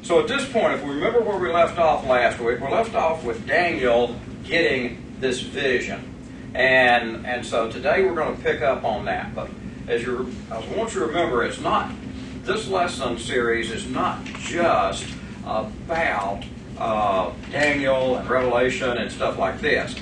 So at this point, if we remember where we left off last week, we left off with Daniel getting this vision. And so today we're going to pick up on that. But I want you to remember, this lesson series is not just about Daniel and Revelation and stuff like this.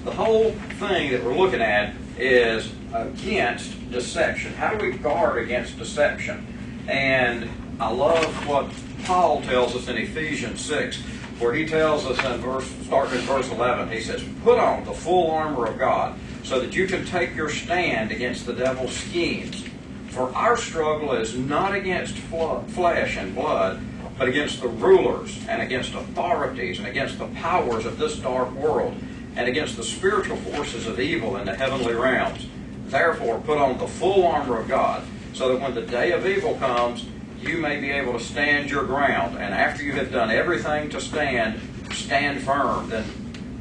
The whole thing that we're looking at is against deception. How do we guard against deception? And I love what Paul tells us in Ephesians 6, where he tells us starting in verse 11, he says, "Put on the full armor of God, so that you can take your stand against the devil's schemes. For our struggle is not against flesh and blood, but against the rulers, and against authorities, and against the powers of this dark world, and against the spiritual forces of evil in the heavenly realms. Therefore, put on the full armor of God, so that when the day of evil comes, you may be able to stand your ground. And after you have done everything to stand firm. Then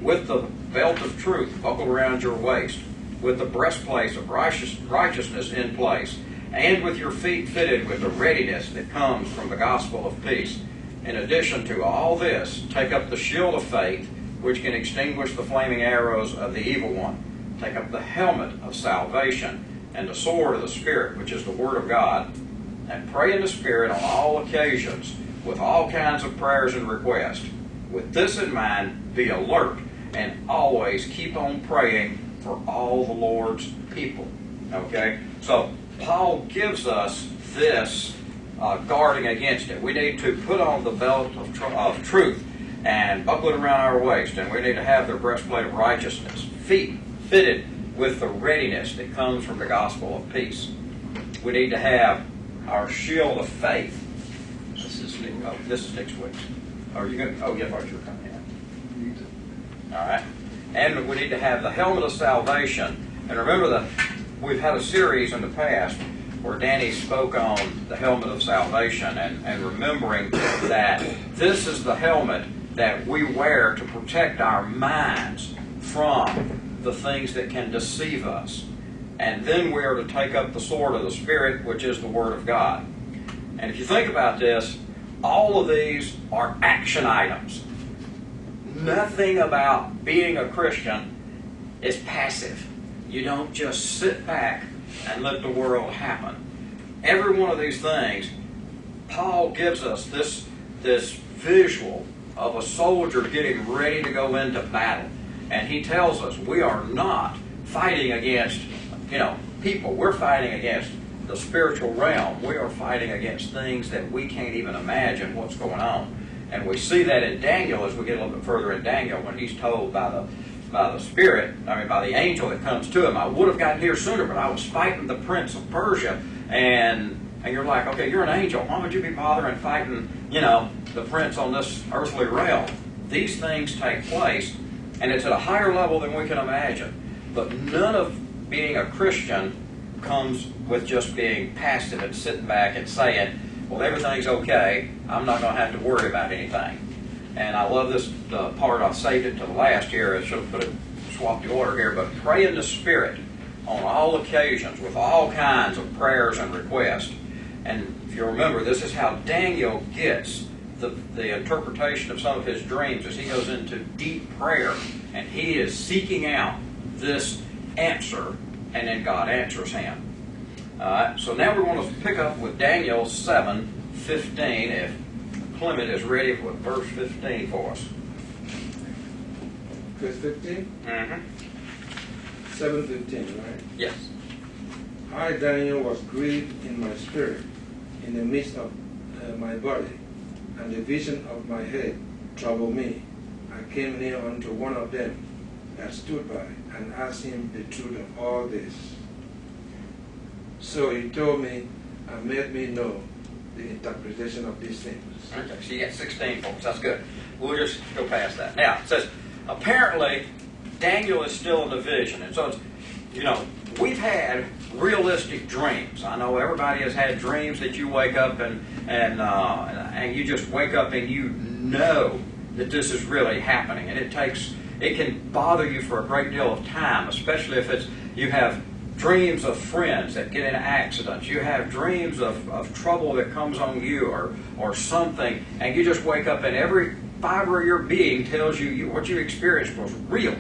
with the belt of truth buckled around your waist, with the breastplate of righteousness in place, and with your feet fitted with the readiness that comes from the gospel of peace. In addition to all this, take up the shield of faith, which can extinguish the flaming arrows of the evil one. Take up the helmet of salvation, and the sword of the Spirit, which is the Word of God, and pray in the Spirit on all occasions, with all kinds of prayers and requests. With this in mind, be alert, and always keep on praying for all the Lord's people." Okay? So, Paul gives us this guarding against it. We need to put on the belt of truth and buckle it around our waist, and we need to have the breastplate of righteousness, feet fitted with the readiness that comes from the gospel of peace. We need to have our shield of faith. This is next week. Are you going? Oh, yeah, I thought you were coming in. All right. And we need to have the helmet of salvation. And remember that we've had a series in the past where Danny spoke on the helmet of salvation, and remembering that this is the helmet that we wear to protect our minds from the things that can deceive us. And then we are to take up the sword of the Spirit, which is the Word of God. And if you think about this, all of these are action items. Nothing about being a Christian is passive. You don't just sit back and let the world happen. Every one of these things, Paul gives us this visual of a soldier getting ready to go into battle. And he tells us we are not fighting against people. We're fighting against the spiritual realm. We are fighting against things that we can't even imagine what's going on. And we see that in Daniel as we get a little bit further in Daniel, when he's told by the angel that comes to him, "I would have gotten here sooner, but I was fighting the prince of Persia." And you're like, okay, you're an angel. Why would you be bothering fighting, the prince on this earthly realm? These things take place, and it's at a higher level than we can imagine. But none of being a Christian comes with just being passive and sitting back and saying, well, everything's okay, I'm not going to have to worry about anything. And I love this part. I saved it to the last here. I should have swapped the order here. But pray in the Spirit on all occasions with all kinds of prayers and requests. And if you remember, this is how Daniel gets the interpretation of some of his dreams, as he goes into deep prayer, and he is seeking out this answer, and then God answers him. So now we're going to pick up with Daniel 7:15. If Clement is ready with verse 15 for us. Verse 15? Mm-hmm. 7:15, right? Yes. I, Daniel, was grieved in my spirit, in the midst of my body, and the vision of my head troubled me. I came near unto one of them that stood by, and asked him the truth of all this. So he told me and made me know the interpretation of these things. Okay, so you got 16 folks. That's good. We'll just go past that. Now, it says, apparently, Daniel is still in the vision. And so, we've had realistic dreams. I know everybody has had dreams that you wake up and you just wake up and you know that this is really happening. And it can bother you for a great deal of time, especially if you have dreams of friends that get in accidents. You have dreams of trouble that comes on you or something, and you just wake up and every fiber of your being tells you what you experienced was real.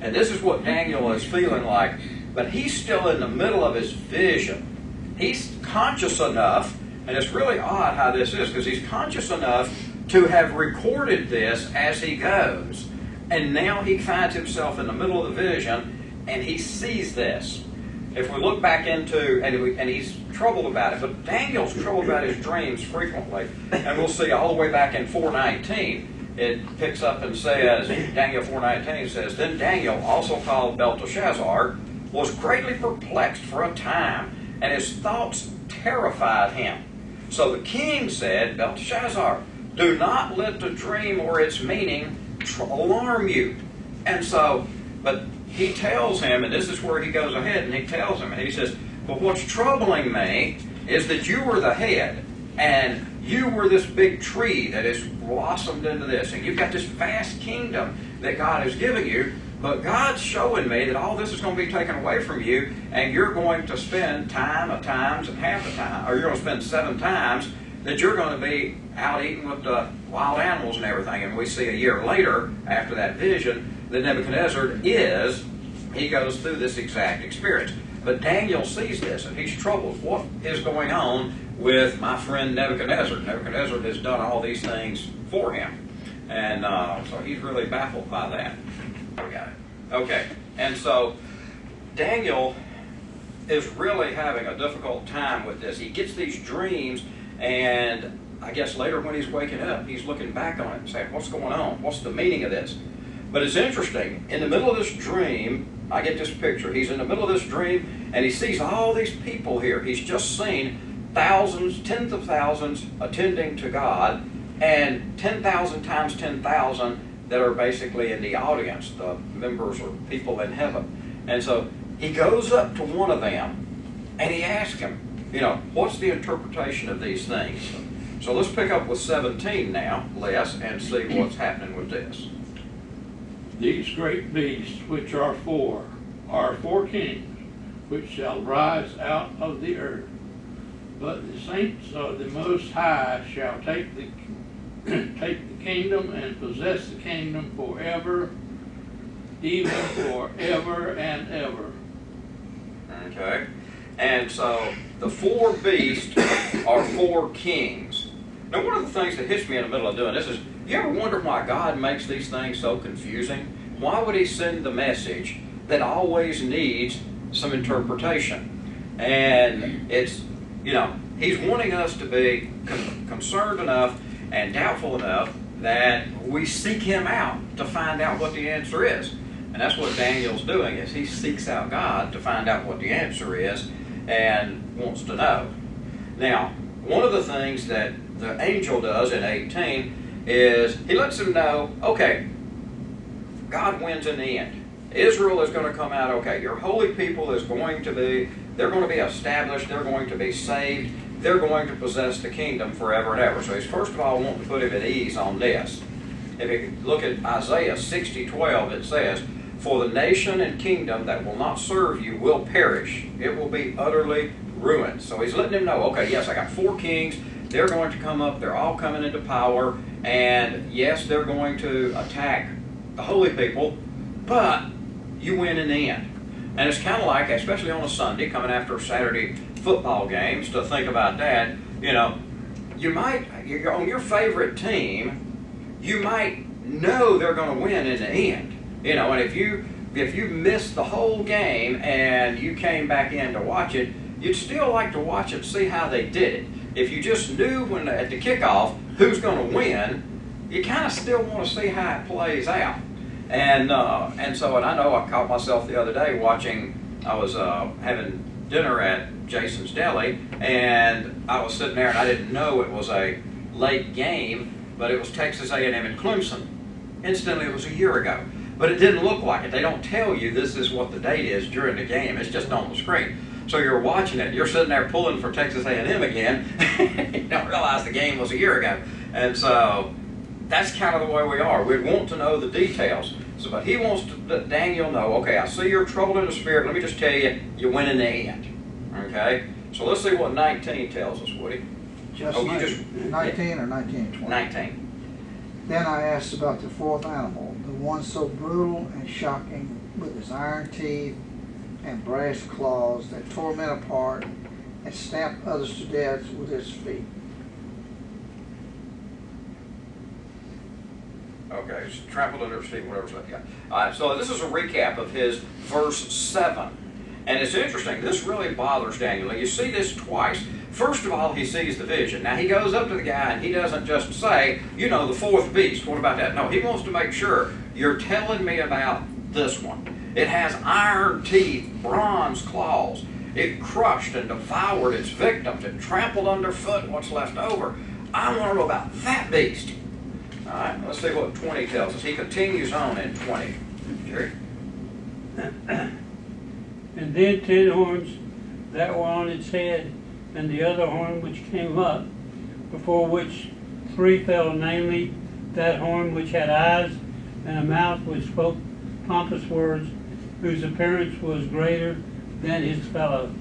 And this is what Daniel is feeling like. But he's still in the middle of his vision. He's conscious enough, and it's really odd how this is, because he's conscious enough to have recorded this as he goes. And now he finds himself in the middle of the vision, and he sees this. If we look back into, and he's troubled about it, but Daniel's troubled about his dreams frequently. And we'll see all the way back in 4:19, it picks up and says, Daniel 4:19 says, Then Daniel, also called Belteshazzar, was greatly perplexed for a time, and his thoughts terrified him. So the king said, Belteshazzar, do not let the dream or its meaning alarm you. And so, but he tells him, and this is where he goes ahead, and he tells him, and he says, but what's troubling me is that you were the head, and you were this big tree that has blossomed into this, and you've got this vast kingdom that God is giving you, but God's showing me that all this is going to be taken away from you, and you're going to spend time of times and half the time, or you're going to spend 7 times that you're going to be out eating with the wild animals and everything. And we see a year later, after that vision, that Nebuchadnezzar he goes through this exact experience. But Daniel sees this, and he's troubled. What is going on with my friend Nebuchadnezzar? Nebuchadnezzar has done all these things for him. And so he's really baffled by that. We got it. Okay. And so Daniel is really having a difficult time with this. He gets these dreams, and I guess later when he's waking up, he's looking back on it and saying, what's going on? What's the meaning of this? But it's interesting. In the middle of this dream, I get this picture. He's in the middle of this dream, and he sees all these people here. He's just seen thousands, tens of thousands attending to God, and 10,000 times 10,000 that are basically in the audience, the members or people in heaven. And so he goes up to one of them, and he asks him, what's the interpretation of these things? So let's pick up with 17 now, Les, and see what's happening with this. These great beasts which are four kings, which shall rise out of the earth. But the saints of the Most High shall take the kingdom and possess the kingdom forever, even forever and ever. Okay. And so the 4 beasts are 4 kings. Now, one of the things that hits me in the middle of doing this is, you ever wonder why God makes these things so confusing? Why would he send the message that always needs some interpretation? And it's, he's wanting us to be concerned enough and doubtful enough that we seek him out to find out what the answer is. And that's what Daniel's doing, is he seeks out God to find out what the answer is and wants to know. Now, one of the things that the angel does in 18 is he lets him know, okay, God wins in the end. Israel is going to come out okay. Your holy people they're going to be established, they're going to be saved, they're going to possess the kingdom forever and ever. So he's first of all wanting to put him at ease on this. If you look at Isaiah 60:12, it says, For the nation and kingdom that will not serve you will perish. It will be utterly ruined. So he's letting him know, okay, yes, I got 4 kings. They're going to come up. They're all coming into power. And yes, they're going to attack the holy people. But you win in the end. And it's kind of like, especially on a Sunday, coming after Saturday football games, to think about that. You're on your favorite team, you might know they're going to win in the end. And if you miss the whole game and you came back in to watch it, you'd still like to watch it, see how they did it. If you just knew at the kickoff who's going to win, you kind of still want to see how it plays out. And I know I caught myself the other day I was having dinner at Jason's Deli, and I was sitting there and I didn't know it was a late game, but it was Texas A&M and Clemson. Incidentally, it was a year ago. But it didn't look like it. They don't tell you this is what the date is during the game. It's just on the screen. So you're watching it. You're sitting there pulling for Texas A&M again. You don't realize the game was a year ago. And so that's kind of the way we are. We want to know the details. So, but he wants to let Daniel know, okay, I see you're troubled in the spirit. Let me just tell you, you win in the end. Okay? So let's see what 19 tells us, Woody. Just, Oh, you 19, just 19 or 19 and 20? 19. Then I asked about the fourth animal, the one so brutal and shocking, with his iron teeth and brass claws that tore men apart and stamped others to death with his feet. Okay, it's trampled under his feet, whatever's left. Yeah. All right, so this is a recap of his verse 7. And it's interesting. This really bothers Daniel. You see this twice. First of all, he sees the vision. Now, he goes up to the guy and he doesn't just say, you know, the fourth beast. What about that? No, he wants to make sure you're telling me about this one. It has iron teeth, bronze claws. It crushed and devoured its victims. It trampled underfoot what's left over. I want to know about that beast. All right, let's see what 20 tells us. He continues on in 20. Jerry? And then 10 horns that were on its head, and the other horn which came up, before which 3 fell, namely that horn which had eyes and a mouth which spoke pompous words, whose appearance was greater than his fellows.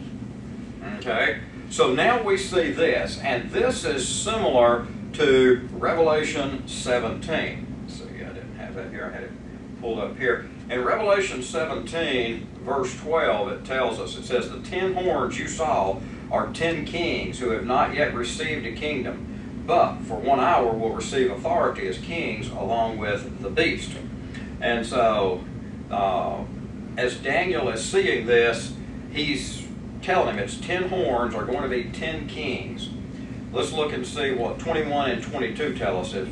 Okay, so now we see this, and this is similar to Revelation 17. So yeah, I didn't have that here. I had it pulled up here. In Revelation 17, verse 12, it tells us, it says, the 10 horns you saw are 10 kings who have not yet received a kingdom, but for 1 hour will receive authority as kings along with the beast. And so, as Daniel is seeing this, he's telling him it's 10 horns are going to be 10 kings. Let's look and see what 21 and 22 tell us, if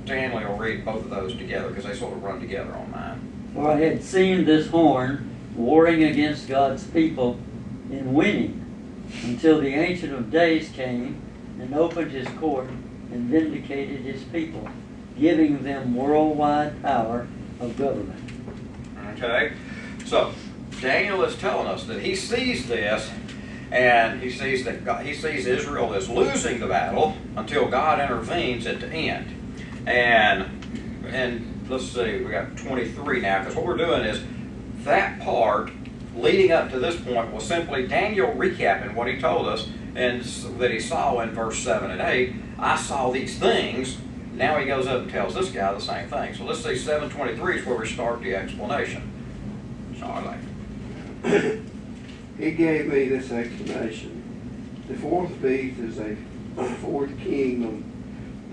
Stanley will read both of those together, because they sort of run together on mine. For I had seen this horn warring against God's people in winning, until the Ancient of Days came and opened his court and vindicated his people, giving them worldwide power of government. Okay, so Daniel is telling us that he sees this, and he sees that he sees Israel as losing the battle until God intervenes at the end. And let's see, we got 23 now, because what we're doing is that part leading up to this point was simply Daniel recapping what he told us and that he saw in verse 7 and 8. I saw these things. Now he goes up and tells this guy the same thing. So let's see, 7:23 is where we start the explanation. Charlie. He gave me this explanation. The fourth beast is a fourth kingdom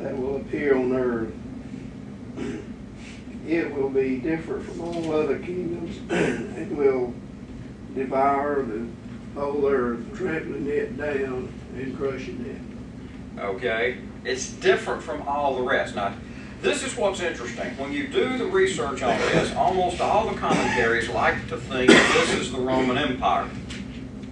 that will appear on earth. It will be different from all other kingdoms and will devour the whole earth, trampling it down and crushing it. Okay? It's different from all the rest. Now, this is what's interesting. When you do the research on this, almost all the commentaries like to think this is the Roman Empire.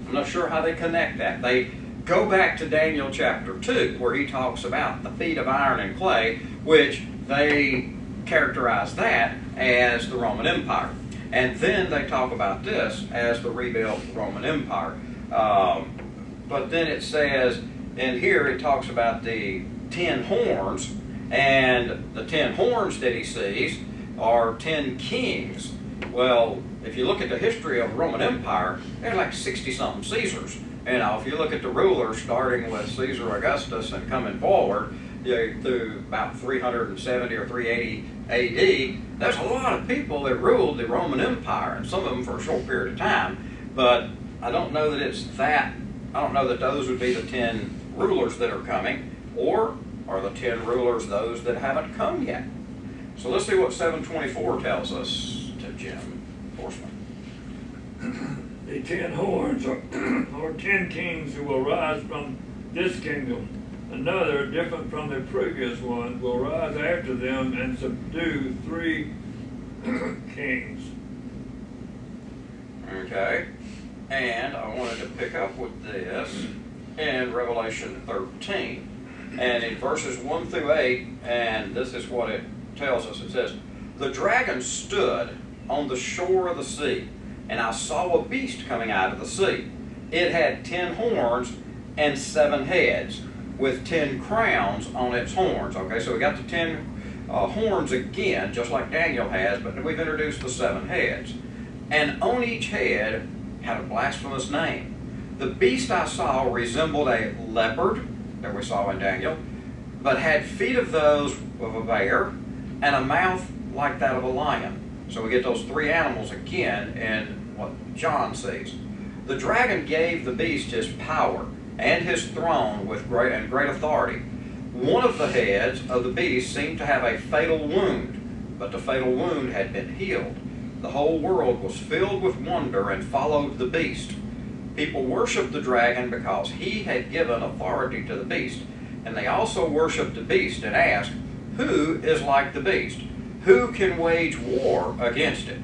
I'm not sure how they connect that. They go back to Daniel chapter 2, where he talks about the feet of iron and clay, which they characterize that as the Roman Empire. And then they talk about this as the rebuilt Roman Empire. But then it says, and here it talks about the 10 horns, and the 10 horns that he sees are 10 kings. Well, if you look at the history of the Roman Empire, there's like 60-something Caesars. And if you look at the rulers, starting with Caesar Augustus and coming forward, through about 370 or 380 AD, there's a lot of people that ruled the Roman Empire, and some of them for a short period of time. But I don't know that it's that. I don't know that those would be the 10 rulers that are coming, or are the 10 rulers those that haven't come yet? So let's see what 7:24 tells us to Jim Horseman. The 10 horns are 10 kings who will rise from this kingdom. Another, different from the previous one, will rise after them and subdue 3 kings. Okay, and I wanted to pick up with this in Revelation 13. And in verses 1 through 8, and this is what it tells us. It says, the dragon stood on the shore of the sea, and I saw a beast coming out of the sea. It had 10 horns and 7 heads, with 10 crowns on its horns. Okay, so we got the 10 horns again, just like Daniel has, but we've introduced the 7 heads. And on each head had a blasphemous name. The beast I saw resembled a leopard, that we saw in Daniel, but had feet of those of a bear, and a mouth like that of a lion. So we get those 3 animals again in what John sees. The dragon gave the beast his power and his throne with great authority. One of the heads of the beast seemed to have a fatal wound, but the fatal wound had been healed. The whole world was filled with wonder and followed the beast. People worshiped the dragon because he had given authority to the beast. And they also worshiped the beast and asked, "Who is like the beast? Who can wage war against it?"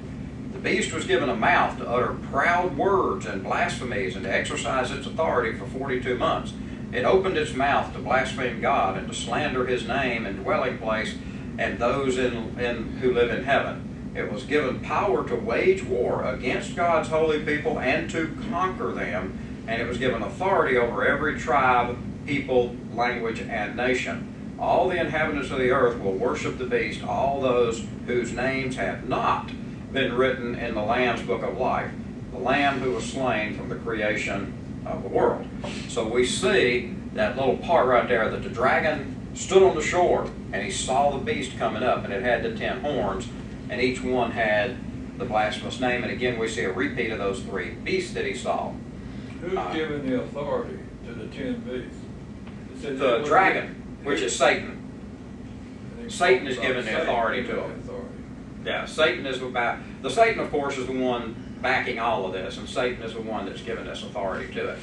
The beast was given a mouth to utter proud words and blasphemies and to exercise its authority for 42 months. It opened its mouth to blaspheme God and to slander his name and dwelling place and those who live in heaven. It was given power to wage war against God's holy people and to conquer them, and it was given authority over every tribe, people, language, and nation. All the inhabitants of the earth will worship the beast, all those whose names have not been written in the Lamb's book of life, the Lamb who was slain from the creation of the world. So we see that little part right there that the dragon stood on the shore and he saw the beast coming up, and it had the 10 horns, and each one had the blasphemous name. And again we see a repeat of those 3 beasts that he saw. Who's given the authority to the 10 beasts? The dragon, which is Satan. Satan is given the authority to him. Yeah, Satan is about, the Satan of course is the one backing all of this, and Satan is the one that's given this authority to it.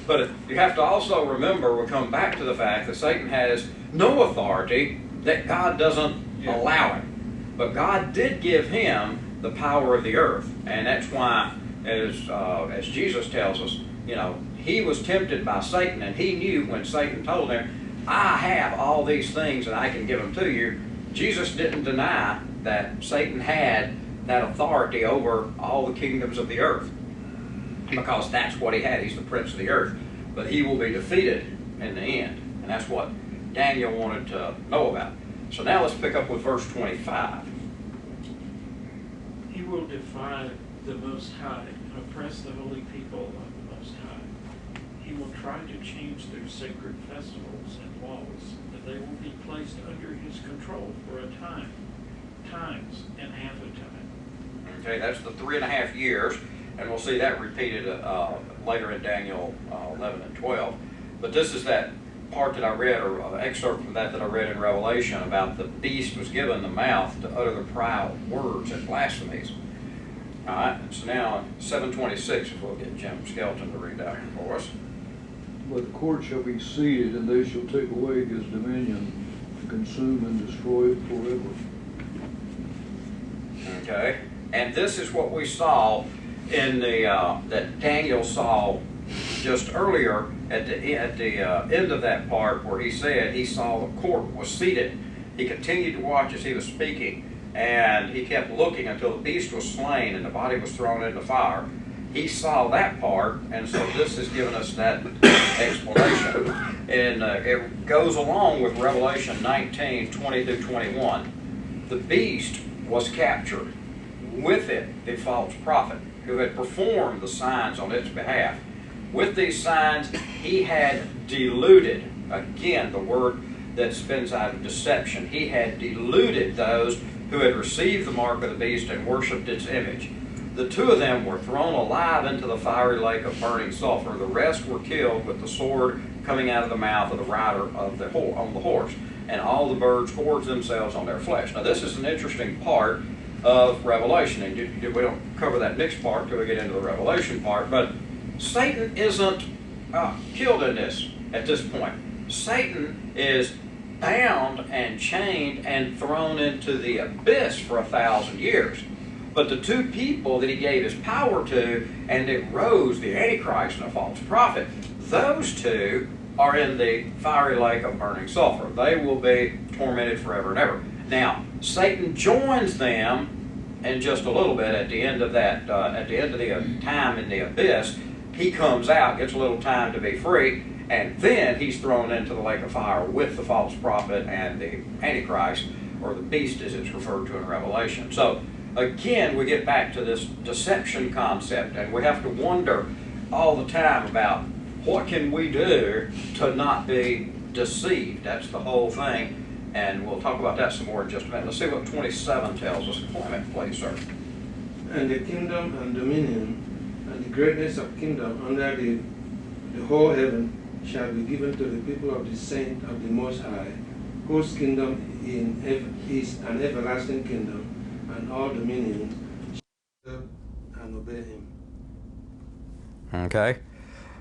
But you have to also remember, we'll come back to the fact that Satan has no authority, that God doesn't allow him. But God did give him the power of the earth, and that's why, as Jesus tells us, he was tempted by Satan, and he knew when Satan told him, "I have all these things and I can give them to you." Jesus didn't deny that Satan had that authority over all the kingdoms of the earth, because that's what he had. He's the prince of the earth. But he will be defeated in the end, and that's what Daniel wanted to know about. So now let's pick up with verse 25. He will defy the Most High and oppress the holy people of the Most High. He will try to change their sacred festivals and laws, and they will be placed under his control for a time, times and half a time. Okay, that's the 3.5 years, and we'll see that repeated later in Daniel 11 and 12. But this is that part that I read, or an excerpt from that I read in Revelation, about the beast was given the mouth to utter the proud words and blasphemies. All right, so now 7:26, if we'll get Jim Skelton to read that for us. But the court shall be seated, and they shall take away his dominion, and consume and destroy it forever. Okay, and this is what we saw in the that Daniel saw just earlier at the end of that part, where he said he saw the court was seated. He continued to watch as he was speaking, and he kept looking until the beast was slain and the body was thrown into fire. He saw that part, and so this has given us that explanation. And it goes along with Revelation 19:20 through 21. The beast was captured, with it the false prophet, who had performed the signs on its behalf. With these signs he had deluded, again the word that spins out of deception, he had deluded those who had received the mark of the beast and worshipped its image. The 2 of them were thrown alive into the fiery lake of burning sulfur. The rest were killed with the sword coming out of the mouth of the rider of on the horse, and all the birds gorged themselves on their flesh. Now this is an interesting part of Revelation, and we don't cover that next part until we get into the Revelation part, but Satan isn't killed in this at this point. Satan is bound and chained and thrown into the abyss for 1,000 years. But the 2 people that he gave his power to, and it rose, the Antichrist and a false prophet, those 2 are in the fiery lake of burning sulfur. They will be tormented forever and ever. Now, Satan joins them in just a little bit at the end of that, at the end of the time in the abyss. He comes out, gets a little time to be free, and then he's thrown into the lake of fire with the false prophet and the Antichrist or the beast as it's referred to in Revelation. So again, we get back to this deception concept, and we have to wonder all the time about what can we do to not be deceived. That's the whole thing, and we'll talk about that some more in just a minute. Let's see what 27 tells us. Employment, please, sir. And the kingdom and dominion and the greatness of kingdom under the whole heaven shall be given to the people of the saint of the Most High, whose kingdom is an everlasting kingdom, and all dominions shall serve and obey him. Okay,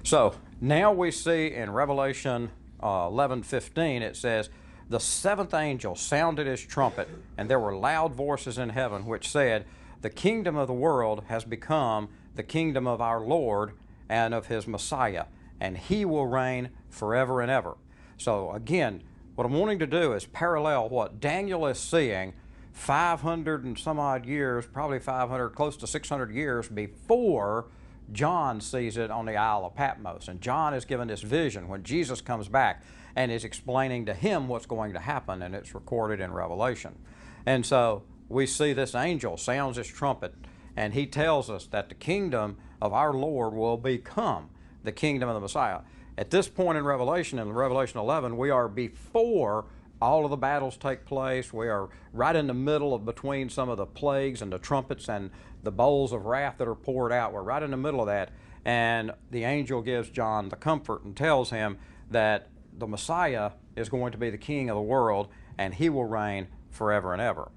so now we see in Revelation 11:15 it says, "The seventh angel sounded his trumpet, and there were loud voices in heaven which said, The kingdom of the world has become the kingdom of our Lord and of his Messiah, and he will reign forever and ever." So again, what I'm wanting to do is parallel what Daniel is seeing 500 and some odd years, probably 500, close to 600 years before John sees it on the Isle of Patmos. And John is given this vision when Jesus comes back and is explaining to him what's going to happen, and it's recorded in Revelation. And so we see this angel sounds his trumpet, and he tells us that the kingdom of our Lord will become the kingdom of the Messiah. At this point in Revelation 11, we are before all of the battles take place. We are right in the middle of between some of the plagues and the trumpets and the bowls of wrath that are poured out. We're right in the middle of that, and the angel gives John the comfort and tells him that the Messiah is going to be the king of the world, and he will reign forever and ever.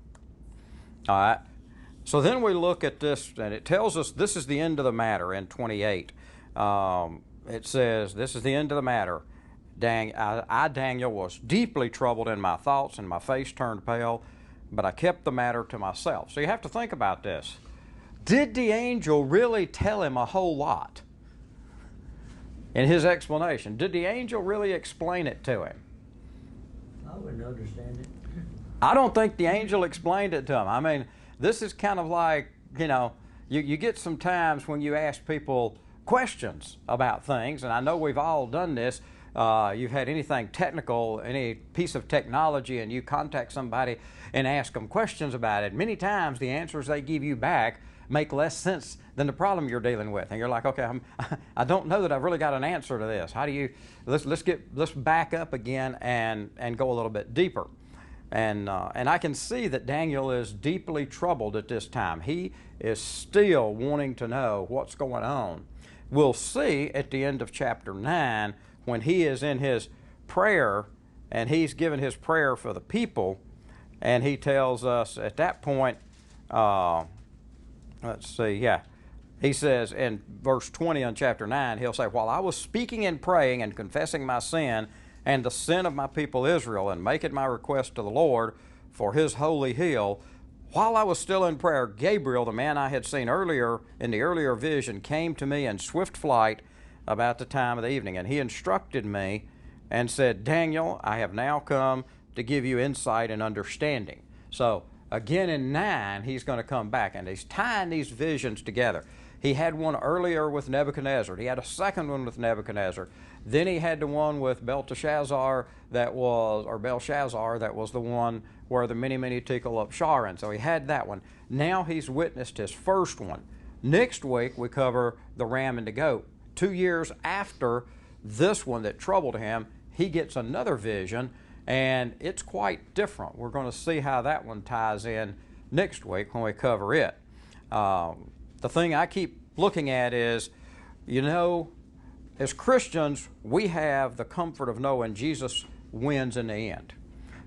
All right. So then we look at this, and it tells us this is the end of the matter in 28. It says, this is the end of the matter. I, Daniel, was deeply troubled in my thoughts, and my face turned pale, but I kept the matter to myself. So you have to think about this. Did the angel really tell him a whole lot in his explanation? Did the angel really explain it to him? I wouldn't understand it. I don't think the angel explained it to him. I mean, this is kind of like, you get some times when you ask people questions about things, and I know we've all done this. You've had anything technical, any piece of technology, and you contact somebody and ask them questions about it. Many times the answers they give you back make less sense than the problem you're dealing with, and you're like, okay, I don't know that I've really got an answer to this. How do you? Let's back up again and go a little bit deeper. And I can see that Daniel is deeply troubled at this time. He is still wanting to know what's going on. We'll see at the end of chapter 9 when he is in his prayer and he's given his prayer for the people, and he tells us at that point, he says in verse 20 on chapter 9, he'll say, "While I was speaking and praying and confessing my sin and the sin of my people Israel, and making my request to the Lord for his holy hill, while I was still in prayer, Gabriel, the man I had seen earlier in the earlier vision, came to me in swift flight about the time of the evening. And he instructed me and said, 'Daniel, I have now come to give you insight and understanding.'" So again in 9, he's going to come back, and he's tying these visions together. He had one earlier with Nebuchadnezzar. He had a second one with Nebuchadnezzar. Then he had the one with Belshazzar that was the one where the many tickle up Sharon. So he had that one. Now he's witnessed his first one. Next week we cover the ram and the goat. 2 years after this one that troubled him, he gets another vision, and it's quite different. We're going to see how that one ties in next week when we cover it. The thing I keep looking at is, as Christians, we have the comfort of knowing Jesus wins in the end.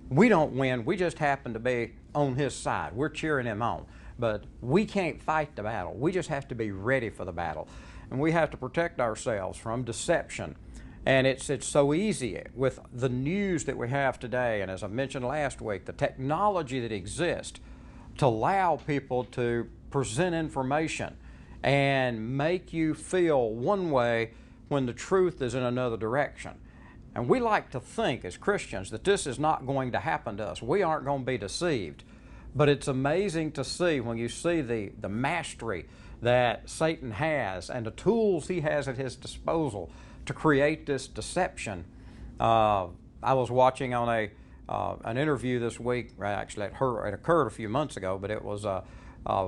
We don't win, we just happen to be on his side. We're cheering him on. But we can't fight the battle. We just have to be ready for the battle. And we have to protect ourselves from deception. And it's so easy with the news that we have today, and as I mentioned last week, the technology that exists to allow people to present information and make you feel one way when the truth is in another direction. And we like to think as Christians that this is not going to happen to us. We aren't going to be deceived. But it's amazing to see when you see the mastery that Satan has and the tools he has at his disposal to create this deception. I was watching on an interview this week. Actually, it occurred a few months ago, but it was a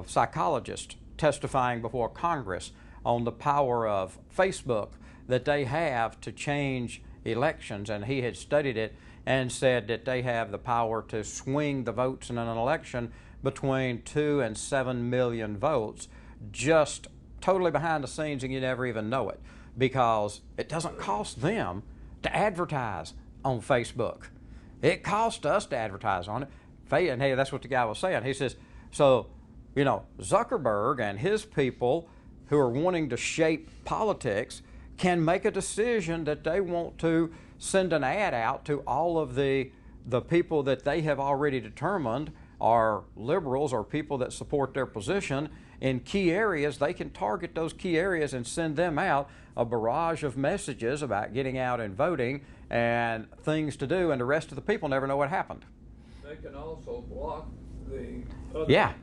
psychologist testifying before Congress on the power of Facebook that they have to change elections, and he had studied it and said that they have the power to swing the votes in an election between 2 and 7 million votes, just totally behind the scenes, and you never even know it, because it doesn't cost them to advertise on Facebook. It costs us to advertise on it. And hey, that's what the guy was saying. He says, so, Zuckerberg and his people who are wanting to shape politics can make a decision that they want to send an ad out to all of the people that they have already determined are liberals or people that support their position in key areas. They can target those key areas and send them out a barrage of messages about getting out and voting and things to do, and the rest of the people never know what happened. They can also block the other. Yeah,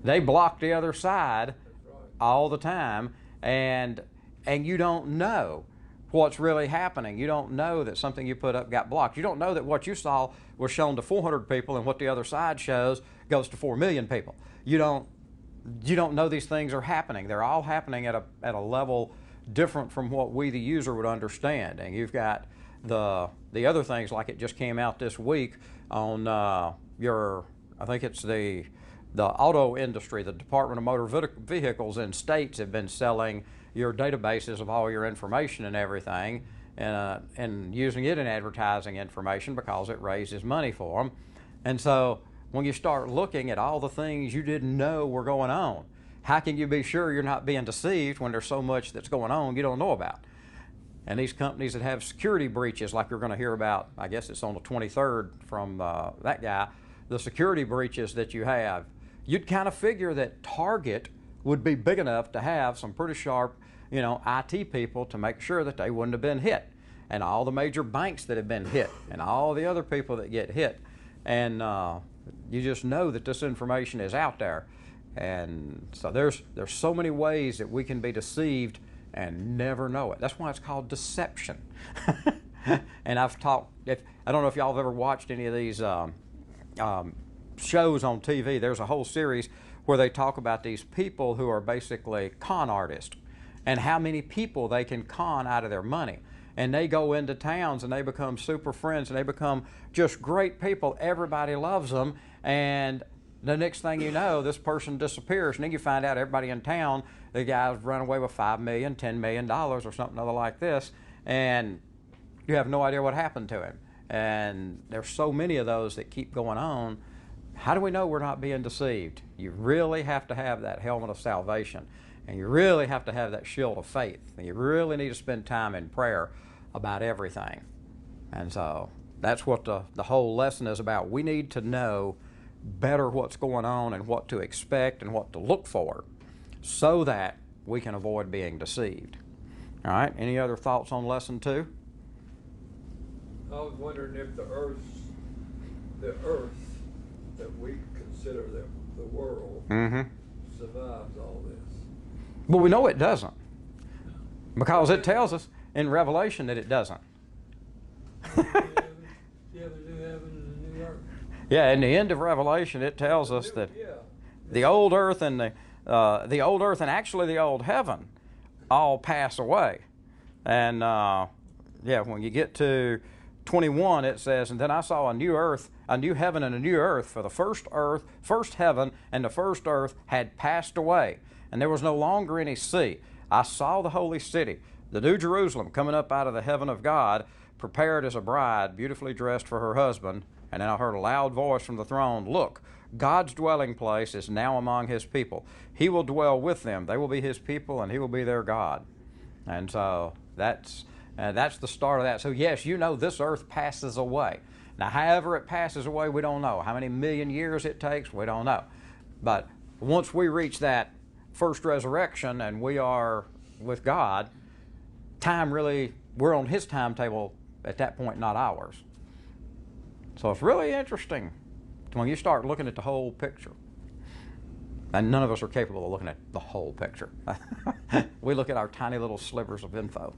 they block the other side That's right. all the time, and you don't know what's really happening. You don't know that something you put up got blocked. You don't know that what you saw was shown to 400 people and what the other side shows goes to 4 million people. You don't know these things are happening. They're all happening at a level different from what we, the user, would understand. And you've got the other things, like it just came out this week on I think it's the auto industry. The Department of Motor Vehicles in states have been selling your databases of all your information and everything, and using it in advertising information because it raises money for them. And so when you start looking at all the things you didn't know were going on, how can you be sure you're not being deceived when there's so much that's going on you don't know about? And these companies that have security breaches, like we're going to hear about, I guess it's on the 23rd from that guy, the security breaches that you have, you'd kind of figure that Target would be big enough to have some pretty sharp, IT people to make sure that they wouldn't have been hit, and all the major banks that have been hit, and all the other people that get hit. And you just know that this information is out there. And so there's so many ways that we can be deceived and never know it. That's why it's called deception. And I don't know if y'all have ever watched any of these shows on TV. There's a whole series where they talk about these people who are basically con artists and how many people they can con out of their money. And they go into towns and they become super friends and they become just great people. Everybody loves them. And the next thing you know, this person disappears. And then you find out everybody in town, the guy's run away with $5 million, $10 million or something other like this. And you have no idea what happened to him. And there's so many of those that keep going on. How do we know we're not being deceived? You really have to have that helmet of salvation. And you really have to have that shield of faith. And you really need to spend time in prayer about everything. And so that's what the whole lesson is about. We need to know better what's going on and what to expect and what to look for so that we can avoid being deceived. All right, any other thoughts on lesson 2? I was wondering if the earth that we consider the world survives all this. But we know it doesn't, because it tells us in Revelation that it doesn't. You have a new heaven and a new earth. Yeah, in the end of Revelation, it tells us that the old earth and the old earth and actually the old heaven all pass away. And when you get to 21, it says, "And then I saw a new heaven and a new earth, for the first heaven and the first earth had passed away, and there was no longer any sea. I saw the holy city, the new Jerusalem, coming up out of the heaven of God, prepared as a bride, beautifully dressed for her husband. And then I heard a loud voice from the throne, 'Look, God's dwelling place is now among his people. He will dwell with them. They will be his people, and he will be their God.'" And so that's the start of that. So yes, this earth passes away. Now, however it passes away, we don't know. How many million years it takes, we don't know. But once we reach that first resurrection and we are with God, we're on his timetable at that point, not ours. So it's really interesting when you start looking at the whole picture. And none of us are capable of looking at the whole picture. We look at our tiny little slivers of info.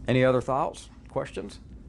Any other thoughts, questions?